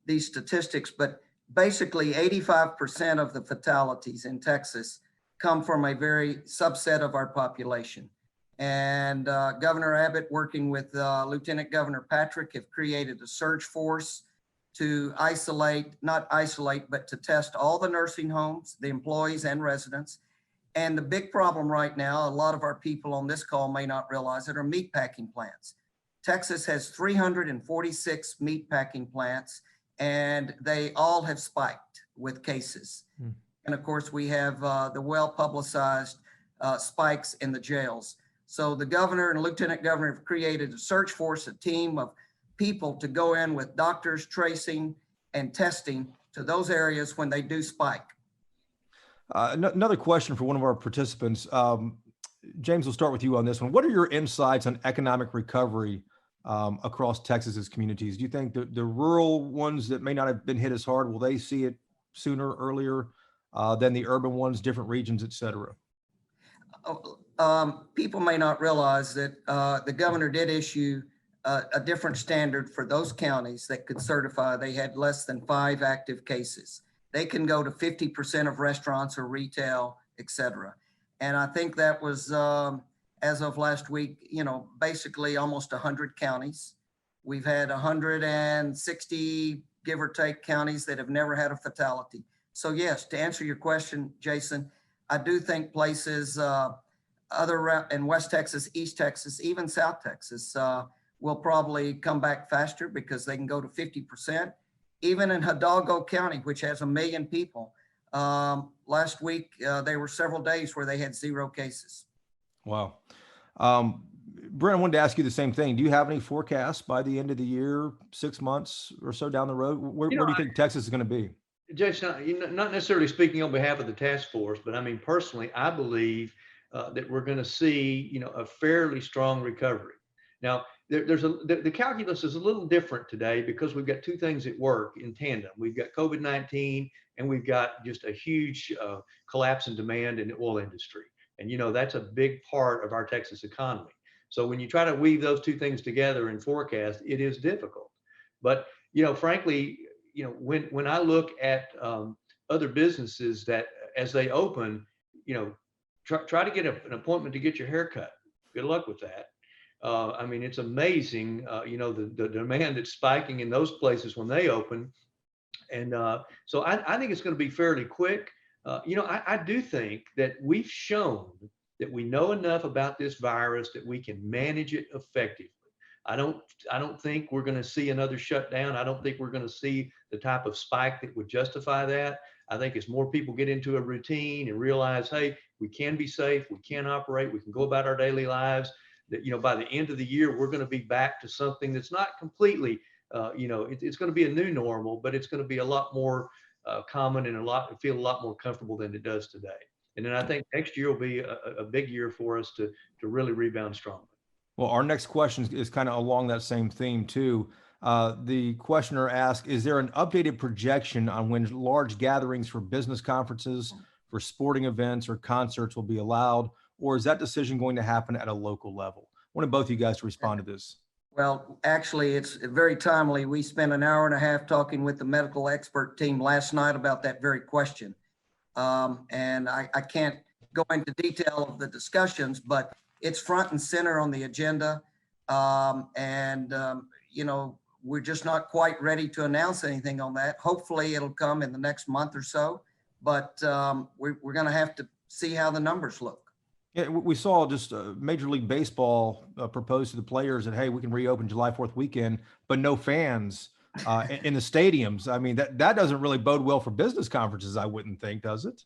these statistics, but basically 85% of the fatalities in Texas come from a very subset of our population. And Governor Abbott, working with Lieutenant Governor Patrick, have created a surge force to not isolate, but to test all the nursing homes, the employees and residents. And the big problem right now, a lot of our people on this call may not realize it, are meatpacking plants. Texas has 346 meatpacking plants, and they all have spiked with cases. And of course, we have the well-publicized spikes in the jails. So the governor and lieutenant governor have created a search force, a team of people to go in with doctors, tracing and testing to those areas when they do spike. Another question for one of our participants. James, we'll start with you on this one. What are your insights on economic recovery across Texas's communities? Do you think the rural ones that may not have been hit as hard, will they see it sooner, earlier than the urban ones, different regions, et cetera? People may not realize that the governor did issue a different standard for those counties that could certify they had less than 5 active cases. They can go to 50% of restaurants or retail, et cetera. And I think that was, as of last week, basically almost 100 counties. We've had 160, give or take, counties that have never had a fatality. So yes, to answer your question, Jason, I do think places in West Texas, East Texas, even South Texas will probably come back faster because they can go to 50%. Even in Hidalgo County, which has 1 million people, last week, there were several days where they had 0 cases. Wow. Brent, I wanted to ask you the same thing. Do you have any forecasts by the end of the year, 6 months or so down the road? Where do you think Texas is going to be? Jason, not necessarily speaking on behalf of the task force, but I mean, personally, I believe that we're going to see, a fairly strong recovery. Now, the calculus is a little different today because we've got 2 things at work in tandem. We've got COVID-19 and we've got just a huge collapse in demand in the oil industry. And, that's a big part of our Texas economy. So when you try to weave those 2 things together and forecast, it is difficult. But, frankly, when I look at other businesses that as they open, try to get an appointment to get your hair cut. Good luck with that. I mean, it's amazing, the demand that's spiking in those places when they open. And so I think it's going to be fairly quick. I do think that we've shown that we know enough about this virus that we can manage it effectively. I don't think we're going to see another shutdown. I don't think we're going to see the type of spike that would justify that. I think as more people get into a routine and realize, hey, we can be safe, we can operate, we can go about our daily lives, that, by the end of the year, we're going to be back to something that's not completely, it's going to be a new normal, but it's going to be a lot more common and feel a lot more comfortable than it does today. And then I think next year will be a big year for us to really rebound strongly. Well, our next question is kind of along that same theme too. The questioner asked, is there an updated projection on when large gatherings for business conferences, for sporting events or concerts will be allowed? Or is that decision going to happen at a local level? I want both of you guys to respond to this. Well, actually, it's very timely. We spent an hour and a half talking with the medical expert team last night about that very question. And I can't go into detail of the discussions, but it's front and center on the agenda. You know, we're just not quite ready to announce anything on that. Hopefully it'll come in the next month or so, but we're going to have to see how the numbers look. Yeah, we saw just Major League Baseball propose to the players that, hey, we can reopen July 4th weekend, but no fans in the stadiums. I mean, that doesn't really bode well for business conferences, I wouldn't think, does it?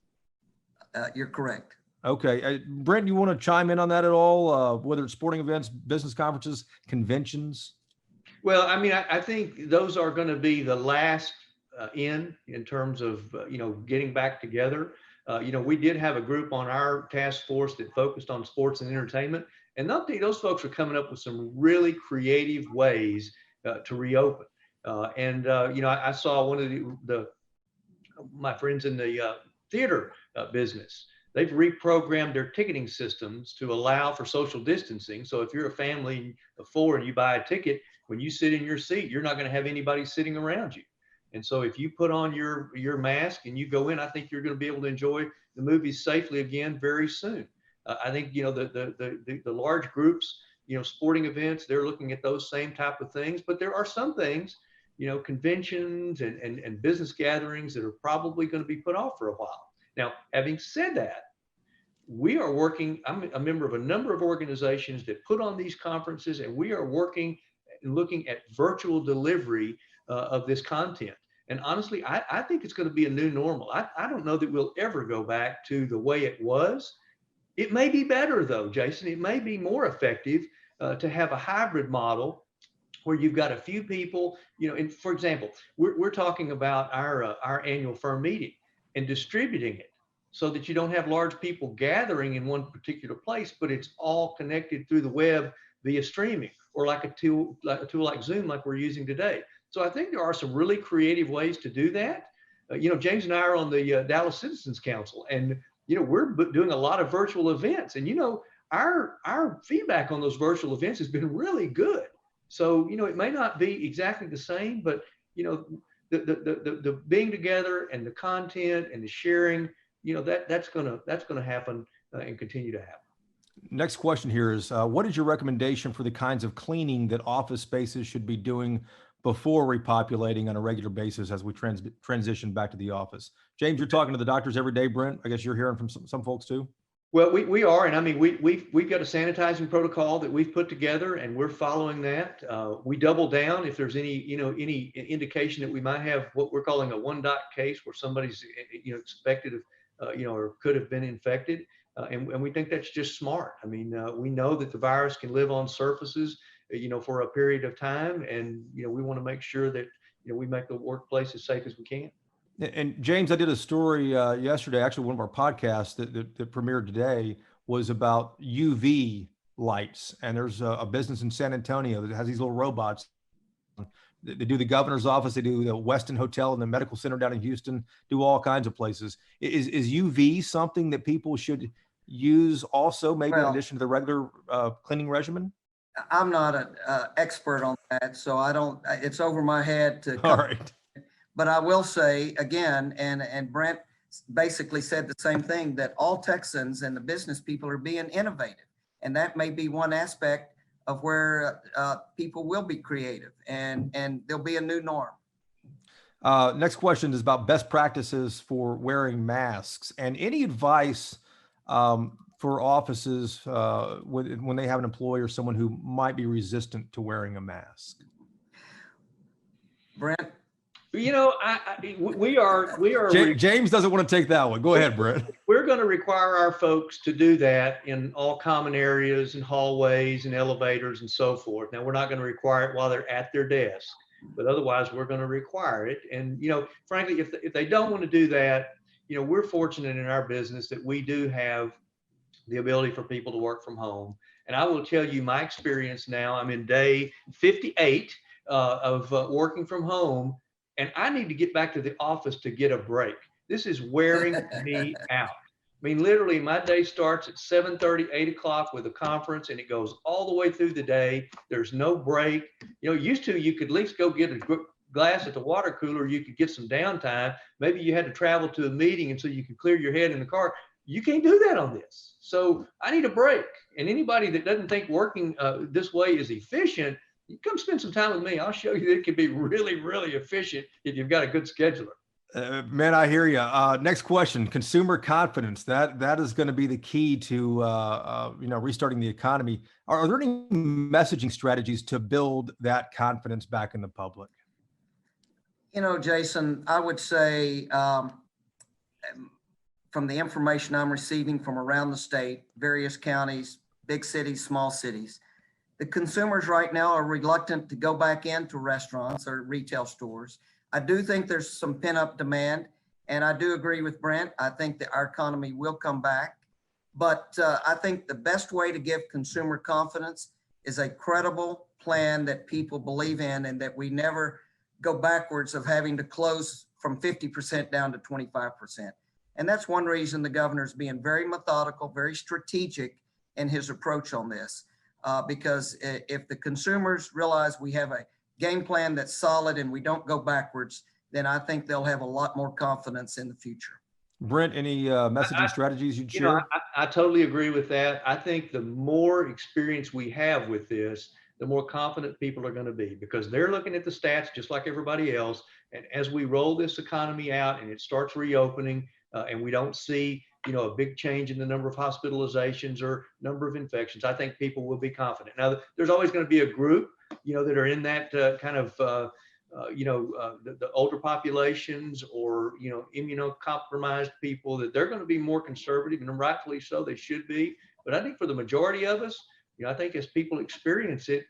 You're correct. Okay. Brent, you want to chime in on that at all? Whether it's sporting events, business conferences, conventions? Well, I mean, I think those are going to be the last in terms of, you know, getting back together. You know, we did have a group on our task force that focused on sports and entertainment, and those folks are coming up with some really creative ways to reopen. You know, I saw one of my friends in the theater business. They've reprogrammed their ticketing systems to allow for social distancing. So if you're a family of 4 and you buy a ticket, when you sit in your seat, you're not going to have anybody sitting around you. And so if you put on your mask and you go in, I think you're going to be able to enjoy the movies safely again very soon. I think, you know, the large groups, you know, sporting events, they're looking at those same type of things. But there are some things, you know, conventions and business gatherings that are probably going to be put off for a while. Now, having said that, we are working, I'm a member of a number of organizations that put on these conferences, and we are working and looking at virtual delivery of this content. And honestly, I think it's going to be a new normal. I don't know that we'll ever go back to the way it was. It may be better though, Jason. It may be more effective to have a hybrid model where you've got a few people, you know, and for example, we're talking about our annual firm meeting and distributing it so that you don't have large people gathering in one particular place, but it's all connected through the web via streaming, or like a tool like Zoom, like we're using today. So I think there are some really creative ways to do that. You know, James and I are on the Dallas Citizens Council, and you know, we're doing a lot of virtual events, and you know, our feedback on those virtual events has been really good. So you know, it may not be exactly the same, but you know, the being together and the content and the sharing, you know, that's gonna happen and continue to happen. Next question here is, what is your recommendation for the kinds of cleaning that office spaces should be doing before repopulating on a regular basis as we transition back to the office? James, you're talking to the doctors every day, Brent. I guess you're hearing from some folks too. Well, we are, and I mean, we've got a sanitizing protocol that we've put together, and we're following that. We double down if there's any indication that we might have what we're calling a 1 dot case where somebody's expected or could have been infected, and we think that's just smart. I mean, we know that the virus can live on surfaces, for a period of time, and we want to make sure that we make the workplace as safe as we can. And James, I did a story yesterday, actually one of our podcasts that premiered today was about UV lights. And there's a business in San Antonio that has these little robots. They do the governor's office, they do the Westin Hotel and the medical center down in Houston, do all kinds of places. Is UV something that people should use also, maybe in addition to the regular cleaning regimen? I'm not an expert on that, so I don't, it's over my head to. All right. But I will say again, and Brent basically said the same thing, that all Texans and the business people are being innovative. And that may be one aspect of where people will be creative, and there'll be a new norm. Next question is about best practices for wearing masks, and any advice for offices when they have an employee or someone who might be resistant to wearing a mask. Brent? We are. James doesn't want to take that one. Go ahead, Brent. We're going to require our folks to do that in all common areas and hallways and elevators and so forth. Now, we're not going to require it while they're at their desk, but otherwise we're going to require it. And, frankly, if they don't want to do that, we're fortunate in our business that we do have the ability for people to work from home. And I will tell you my experience now. I'm in day 58 of working from home. And I need to get back to the office to get a break. This is wearing me out. I mean, literally, my day starts at 7:30, 8 o'clock with a conference, and it goes all the way through the day. There's no break. You know, used to, you could at least go get a glass at the water cooler. You could get some downtime. Maybe you had to travel to a meeting, and so you could clear your head in the car. You can't do that on this. So I need a break. And anybody that doesn't think working this way is efficient, you come spend some time with me. I'll show you that it can be really, really efficient if you've got a good scheduler. Man, I hear you. Next question: consumer confidence. That is going to be the key to restarting the economy. Are there any messaging strategies to build that confidence back in the public? You know, Jason, I would say from the information I'm receiving from around the state, various counties, big cities, small cities, the consumers right now are reluctant to go back into restaurants or retail stores. I do think there's some pent-up demand, and I do agree with Brent. I think that our economy will come back, but I think the best way to give consumer confidence is a credible plan that people believe in, and that we never go backwards of having to close from 50% down to 25%. And that's one reason the governor's being very methodical, very strategic in his approach on this, because if the consumers realize we have a game plan that's solid and we don't go backwards, then I think they'll have a lot more confidence in the future. Brent, any messaging strategies you'd share? I totally agree with that. I think the more experience we have with this, the more confident people are going to be, because they're looking at the stats just like everybody else. And as we roll this economy out and it starts reopening, and we don't see, a big change in the number of hospitalizations or number of infections, I think people will be confident. Now, there's always going to be a group, that are in that kind of, the older populations or, immunocompromised people, that they're going to be more conservative, and rightfully so, they should be. But I think for the majority of us, I think as people experience it,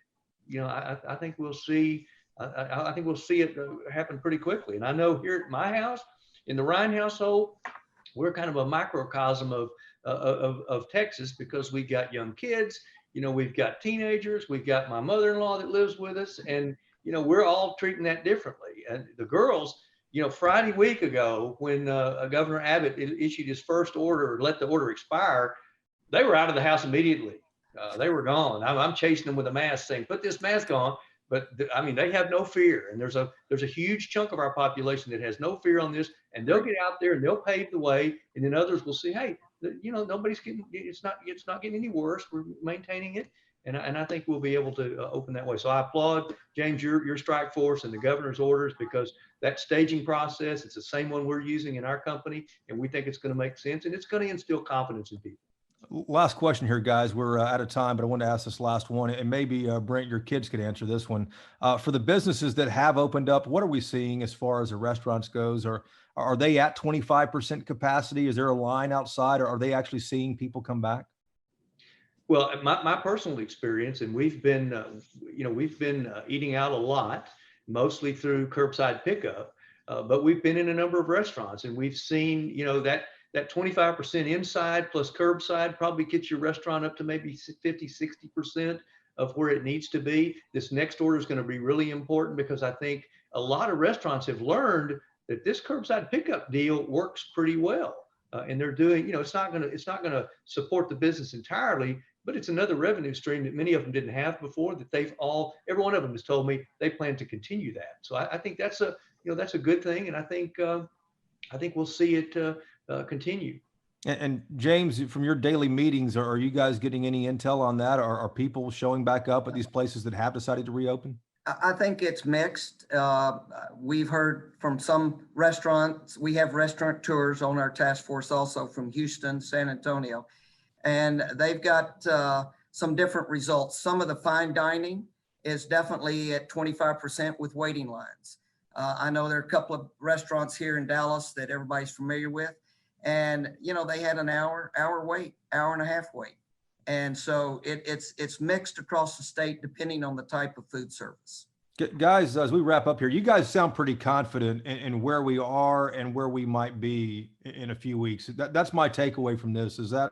I think we'll see, I think we'll see it happen pretty quickly. And I know here at my house, in the Ryan household, we're kind of a microcosm of Texas, because we got young kids, we've got teenagers, we've got my mother-in-law that lives with us, and, we're all treating that differently. And the girls, Friday week ago, when Governor Abbott issued his first order, let the order expire, they were out of the house immediately. They were gone. I'm chasing them with a mask saying, put this mask on. But they have no fear. And there's a huge chunk of our population that has no fear on this, and they'll get out there and they'll pave the way. And then others will see, hey, nobody's getting, it's not getting any worse. We're maintaining it. And I think we'll be able to open that way. So I applaud, James, your strike force and the governor's orders, because that staging process, it's the same one we're using in our company. And we think it's going to make sense, and it's going to instill confidence in people. Last question here, guys. We're out of time, but I wanted to ask this last one, and maybe Brent, your kids could answer this one. For the businesses that have opened up, what are we seeing as far as the restaurants goes? Or are they at 25% capacity? Is there a line outside, or are they actually seeing people come back? Well, my personal experience, and we've been eating out a lot, mostly through curbside pickup, but we've been in a number of restaurants, and we've seen, that 25% inside plus curbside probably gets your restaurant up to maybe 50, 60% of where it needs to be. This next order is going to be really important, because I think a lot of restaurants have learned that this curbside pickup deal works pretty well. And they're doing, it's not going to support the business entirely, but it's another revenue stream that many of them didn't have before, that every one of them has told me they plan to continue that. So I think that's a good thing. And I think we'll see it continue. And James, from your daily meetings, are you guys getting any intel on that? Are people showing back up at these places that have decided to reopen? I think it's mixed. We've heard from some restaurants. We have restaurant tours on our task force also from Houston, San Antonio, and they've got some different results. Some of the fine dining is definitely at 25% with waiting lines. I know there are a couple of restaurants here in Dallas that everybody's familiar with, and they had an hour wait, hour and a half wait. And so it's mixed across the state depending on the type of food service. Guys, as we wrap up here, you guys sound pretty confident in where we are and where we might be in a few weeks. That's my takeaway from this. Am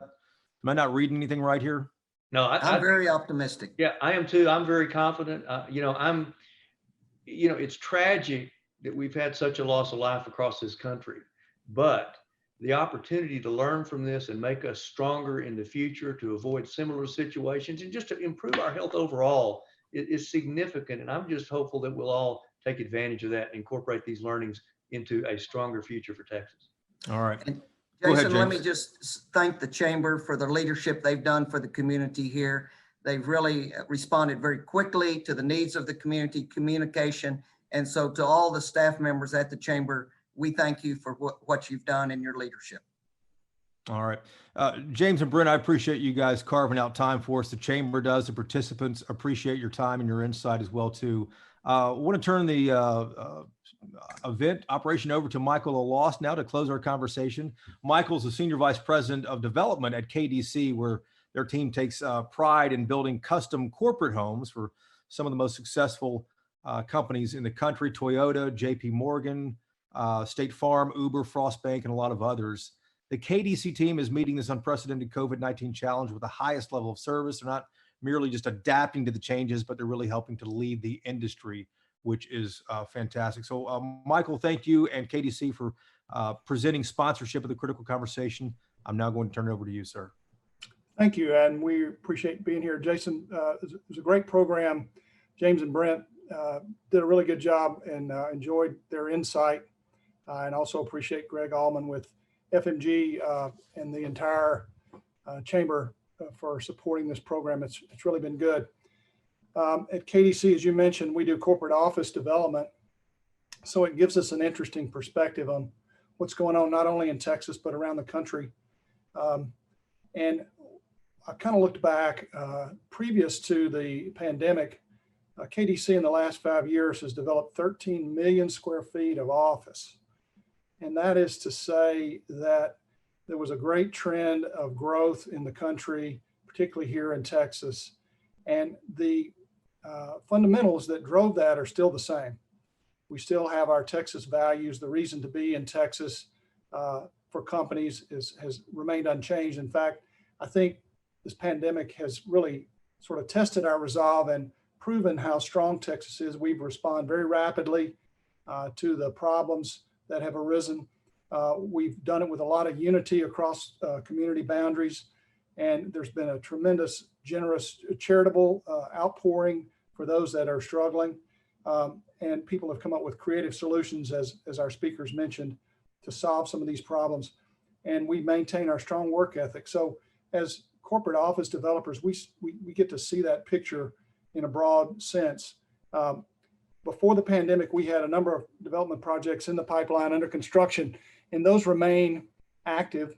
I not reading anything right here? No, I'm very optimistic. Yeah, I am too. I'm very confident. It's tragic that we've had such a loss of life across this country, but the opportunity to learn from this and make us stronger in the future to avoid similar situations and just to improve our health overall is significant. And I'm just hopeful that we'll all take advantage of that and incorporate these learnings into a stronger future for Texas. All right. And Go ahead, Jason, let me James. just thank the chamber for the leadership they've done for the community here. They've really responded very quickly to the needs of the community communication. And so to all the staff members at the chamber, we thank you for what you've done in your leadership. All right. James and Brent, I appreciate you guys carving out time for us. The chamber does. The participants appreciate your time and your insight as well, too. I want to turn the event operation over to Michael ALOST now to close our conversation. Michael's the Senior Vice President of Development at KDC, where their team takes pride in building custom corporate homes for some of the most successful companies in the country: Toyota, JP Morgan, State Farm, Uber, Frost Bank, and a lot of others. The KDC team is meeting this unprecedented COVID-19 challenge with the highest level of service. They're not merely just adapting to the changes, but they're really helping to lead the industry, which is fantastic. So Michael, thank you and KDC for presenting sponsorship of the critical conversation. I'm now going to turn it over to you, sir. Thank you, and we appreciate being here. Jason, it was a great program. James and Brent did a really good job and enjoyed their insight, and also appreciate Greg Allman with FMG and the entire chamber for supporting this program. It's really been good. At KDC, as you mentioned, we do corporate office development, so it gives us an interesting perspective on what's going on not only in Texas but around the country. And I kind of looked back previous to the pandemic. KDC in the last 5 years has developed 13 million square feet of office. And that is to say that there was a great trend of growth in the country, particularly here in Texas. And the fundamentals that drove that are still the same. We still have our Texas values. The reason to be in Texas for companies has remained unchanged. In fact, I think this pandemic has really sort of tested our resolve and proven how strong Texas is. We've responded very rapidly to the problems that have arisen. We've done it with a lot of unity across community boundaries, and there's been a tremendous, generous, charitable outpouring for those that are struggling. And people have come up with creative solutions, as our speakers mentioned, to solve some of these problems. And we maintain our strong work ethic. So as corporate office developers, we get to see that picture in a broad sense. Before the pandemic, we had a number of development projects in the pipeline under construction, and those remain active.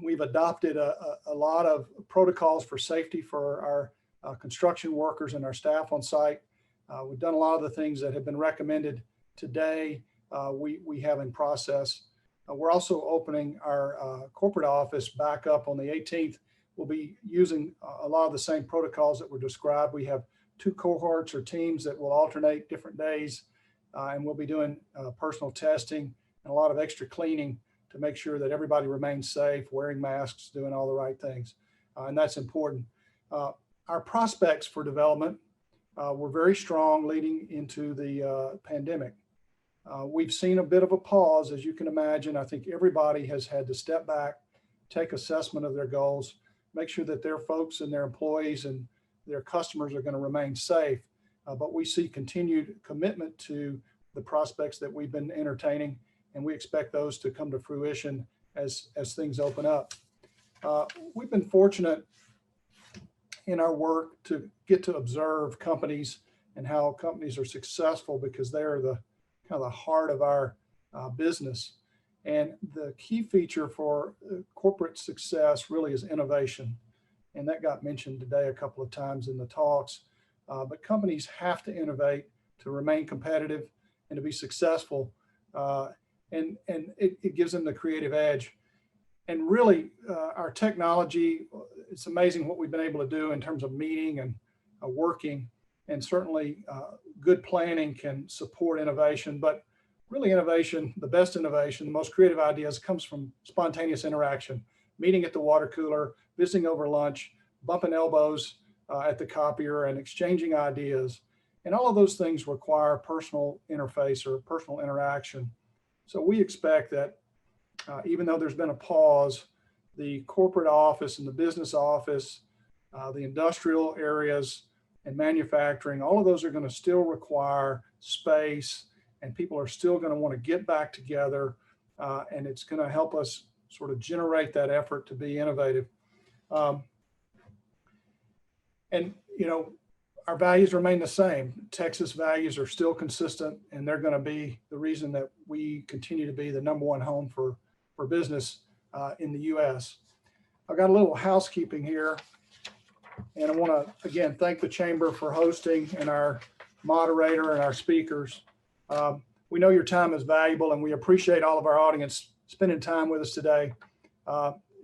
We've adopted a lot of protocols for safety for our construction workers and our staff on site. We've done a lot of the things that have been recommended today. We have in process. We're also opening our corporate office back up on the 18th. We'll be using a lot of the same protocols that were described. We have 2 cohorts or teams that will alternate different days, and we'll be doing personal testing and a lot of extra cleaning to make sure that everybody remains safe, wearing masks, doing all the right things, and that's important. Our prospects for development were very strong leading into the pandemic. We've seen a bit of a pause, as you can imagine. I think everybody has had to step back, take assessment of their goals, make sure that their folks and their employees and their customers are going to remain safe. But we see continued commitment to the prospects that we've been entertaining, and we expect those to come to fruition as things open up. We've been fortunate in our work to get to observe companies and how companies are successful, because they are the kind of the heart of our business. And the key feature for corporate success really is innovation. And that got mentioned today a couple of times in the talks. But companies have to innovate to remain competitive and to be successful. And it gives them the creative edge. And really, our technology, it's amazing what we've been able to do in terms of meeting and working. And certainly good planning can support innovation. But really innovation, the best innovation, the most creative ideas comes from spontaneous interaction. Meeting at the water cooler, visiting over lunch, bumping elbows at the copier, and exchanging ideas. And all of those things require personal interface or personal interaction. So we expect that even though there's been a pause, the corporate office and the business office, the industrial areas and manufacturing, all of those are going to still require space, and people are still going to want to get back together, and it's going to help us sort of generate that effort to be innovative. And, you know, our values remain the same. Texas values are still consistent, and they're going to be the reason that we continue to be the #1 home for business in the U.S. I've got a little housekeeping here, and I want to, again, thank the Chamber for hosting and our moderator and our speakers. We know your time is valuable, and we appreciate all of our audience spending time with us today.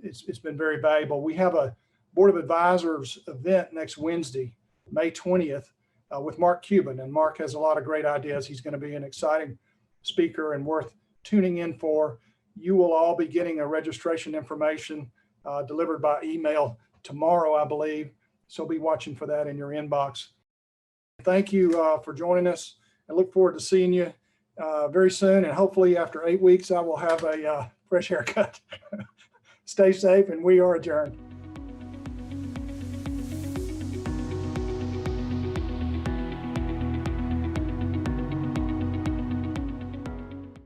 It's been very valuable. We have a Board of Advisors event next Wednesday, May 20th, with Mark Cuban, and Mark has a lot of great ideas. He's going to be an exciting speaker and worth tuning in for. You will all be getting a registration information delivered by email tomorrow, I believe. So be watching for that in your inbox. Thank you for joining us. I look forward to seeing you very soon. And hopefully after 8 weeks, I will have a fresh haircut. Stay safe, and we are adjourned.